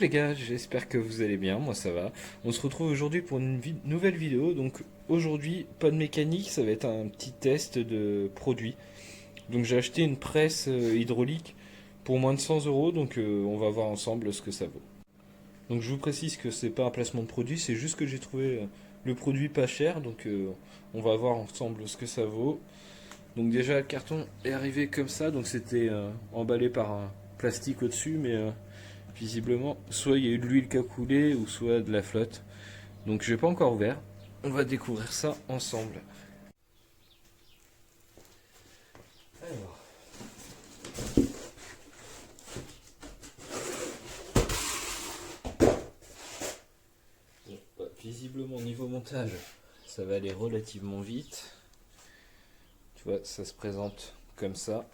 Hop les gars, j'espère que vous allez bien, moi ça va. On se retrouve aujourd'hui pour une nouvelle vidéo. Donc aujourd'hui, pas de mécanique, ça va être un petit test de produit. Donc j'ai acheté une presse hydraulique pour moins de 100 euros, donc on va voir ensemble ce que ça vaut. Donc je vous précise que c'est pas un placement de produit, c'est juste que j'ai trouvé le produit pas cher, donc on va voir ensemble ce que ça vaut. Donc déjà le carton est arrivé comme ça, donc c'était emballé par un plastique au-dessus, mais visiblement, soit il y a eu de l'huile qui a coulé, ou soit de la flotte. Donc je n'ai pas encore ouvert. On va découvrir ça ensemble. Alors, bon, bah, visiblement niveau montage, ça va aller relativement vite. Tu vois, ça se présente comme ça.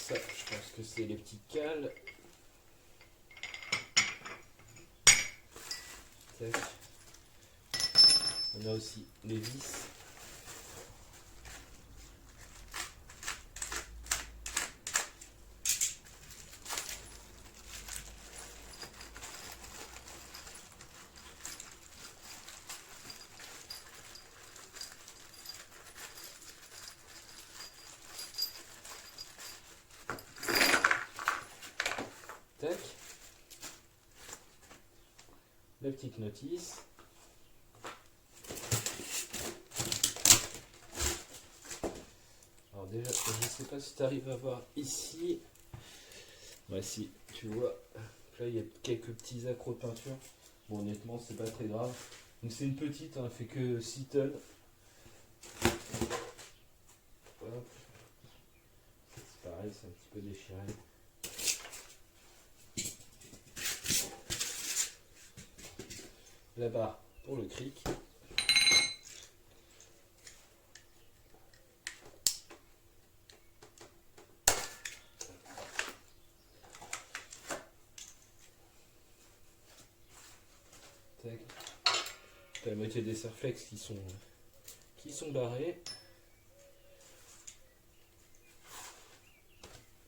Ça, je pense que c'est les petits cales. Tac. On a aussi les vis. Tac. La petite notice. Alors déjà, je ne sais pas si tu arrives à voir ici. Ouais, si, tu vois, là il y a quelques petits accros de peinture. Bon, honnêtement, c'est pas très grave. Donc c'est une petite, hein, elle fait que 6 tonnes. Hop. C'est pareil, c'est un petit peu déchiré. La barre pour le cric. Tac. T'as la moitié des serflex qui sont barrés.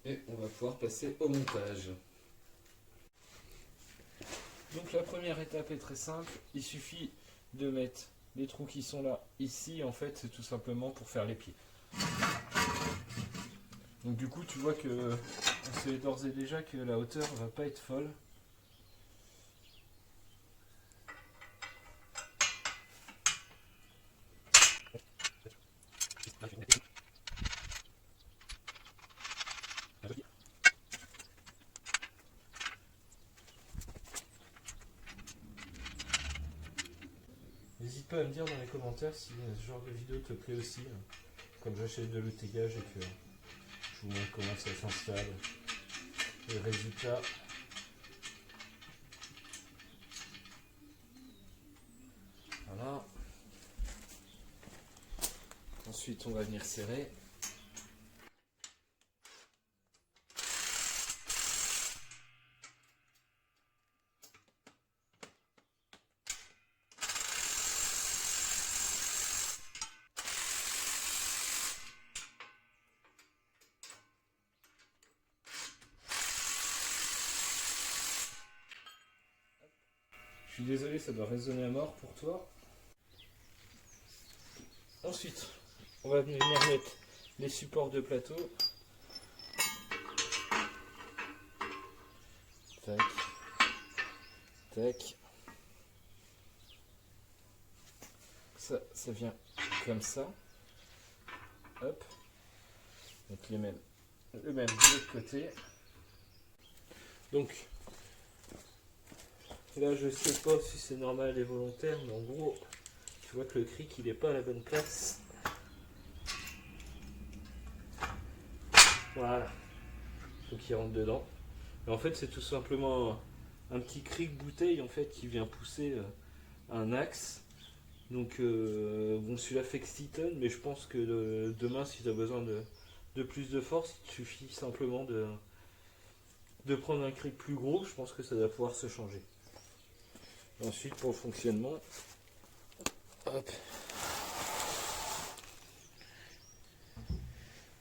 Et on va pouvoir passer au montage. Donc la première étape est très simple. Il suffit de mettre les trous qui sont là ici. En fait, c'est tout simplement pour faire les pieds. Donc du coup, tu vois que on sait d'ores et déjà que la hauteur va pas être folle. N'hésite pas à me dire dans les commentaires si ce genre de vidéo te plaît aussi. Comme j'achète de l'outegage et que je vous montre comment ça s'installe. Et le résultat. Voilà. Ensuite, on va venir serrer. Je suis désolé, ça doit résonner à mort pour toi. Ensuite, on va venir mettre les supports de plateau. Tac. Tac. Ça vient comme ça. Hop. Donc le même de l'autre côté. Donc, là je sais pas si c'est normal et volontaire, mais en gros, tu vois que le cric il est pas à la bonne place. Voilà. Faut qu'il rentre dedans. Et en fait, c'est tout simplement un petit cric bouteille en fait qui vient pousser un axe. Donc bon, celui-là fait que 6 tonnes, mais je pense que demain, si tu as besoin de plus de force, il suffit simplement de de prendre un cric plus gros, je pense que ça va pouvoir se changer. Ensuite, pour le fonctionnement, hop.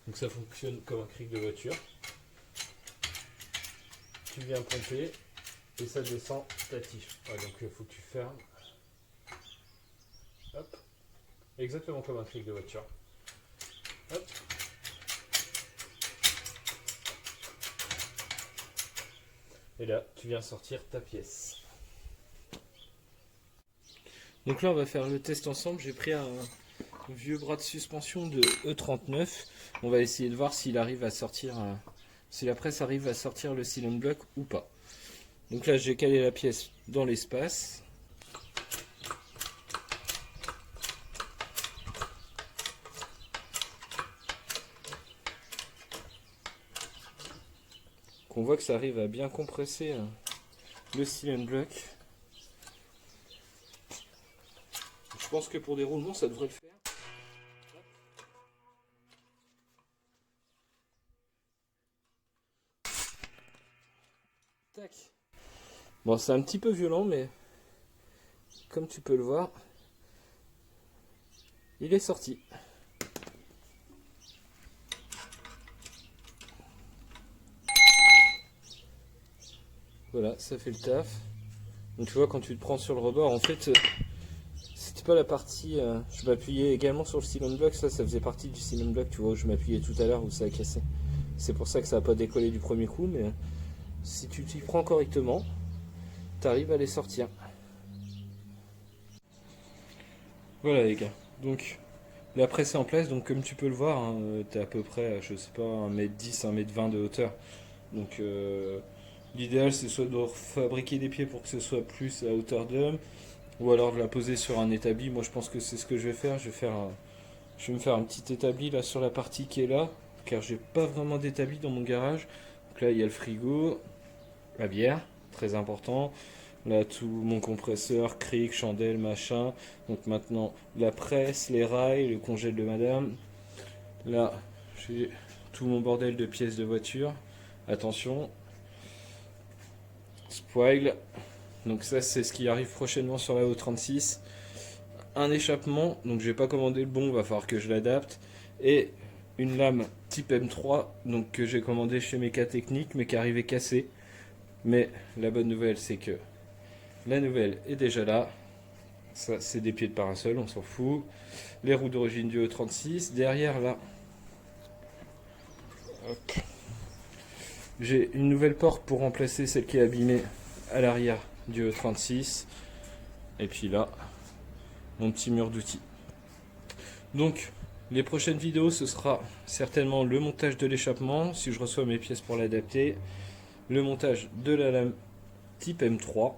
Donc ça fonctionne comme un cric de voiture. Tu viens pomper et ça descend ta tige. Ouais, donc il faut que tu fermes. Hop. Exactement comme un cric de voiture. Hop. Et là, tu viens sortir ta pièce. Donc là, on va faire le test ensemble. J'ai pris un vieux bras de suspension de E39. On va essayer de voir s'il arrive à sortir, si la presse arrive à sortir le cylinder block ou pas. Donc là, j'ai calé la pièce dans l'espace. On voit que ça arrive à bien compresser le cylinder block. Je pense que pour des roulements, ça devrait le faire. Tac. Bon, c'est un petit peu violent, mais comme tu peux le voir, il est sorti. Voilà, ça fait le taf. Donc tu vois, quand tu te prends sur le rebord, en fait, c'était pas la partie... je m'appuyais également sur le cylinder block, ça faisait partie du cylinder block, tu vois, où je m'appuyais tout à l'heure, où ça a cassé. C'est pour ça que ça n'a pas décollé du premier coup, mais si tu t'y prends correctement, tu arrives à les sortir. Voilà les gars, donc la presse est en place, donc comme tu peux le voir, hein, tu es à peu près, je sais pas, 1m10, 1m20 de hauteur. Donc l'idéal c'est soit de fabriquer des pieds pour que ce soit plus à hauteur d'homme, ou alors de la poser sur un établi. Moi je pense que c'est ce que je vais faire. Je vais me faire un petit établi là sur la partie qui est là, car j'ai pas vraiment d'établi dans mon garage. Donc là il y a le frigo, la bière, très important. Là tout mon compresseur, cric, chandelle, machin. Donc maintenant la presse, les rails, le congèle de madame. Là j'ai tout mon bordel de pièces de voiture. Attention. Spoil. Donc ça c'est ce qui arrive prochainement sur la O36. Un échappement, donc j'ai pas commandé le bon, va falloir que je l'adapte. Et une lame type M3, donc que j'ai commandé chez Mécatechnique, mais qui arrivait cassée. Mais la bonne nouvelle c'est que la nouvelle est déjà là. Ça c'est des pieds de parasol, on s'en fout. Les roues d'origine du E36. Derrière là, j'ai une nouvelle porte pour remplacer celle qui est abîmée à l'arrière du E36. Et puis là, mon petit mur d'outils. Donc, les prochaines vidéos, ce sera certainement le montage de l'échappement, si je reçois mes pièces pour l'adapter, le montage de la lame type M3.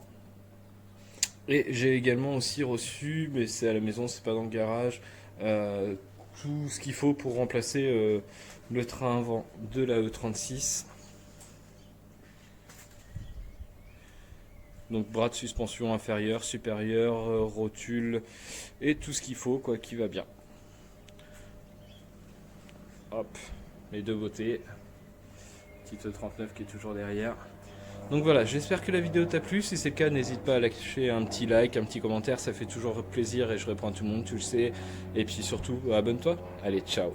Et j'ai également aussi reçu, mais c'est à la maison, c'est pas dans le garage, tout ce qu'il faut pour remplacer le train avant de la E36. Donc bras de suspension inférieur, supérieur, rotule et tout ce qu'il faut, quoi, qui va bien. Hop, les deux beautés. Petite E39 qui est toujours derrière. Donc voilà, j'espère que la vidéo t'a plu. Si c'est le cas, n'hésite pas à lâcher un petit like, un petit commentaire. Ça fait toujours plaisir et je réponds à tout le monde, tu le sais. Et puis surtout, abonne-toi. Allez, ciao.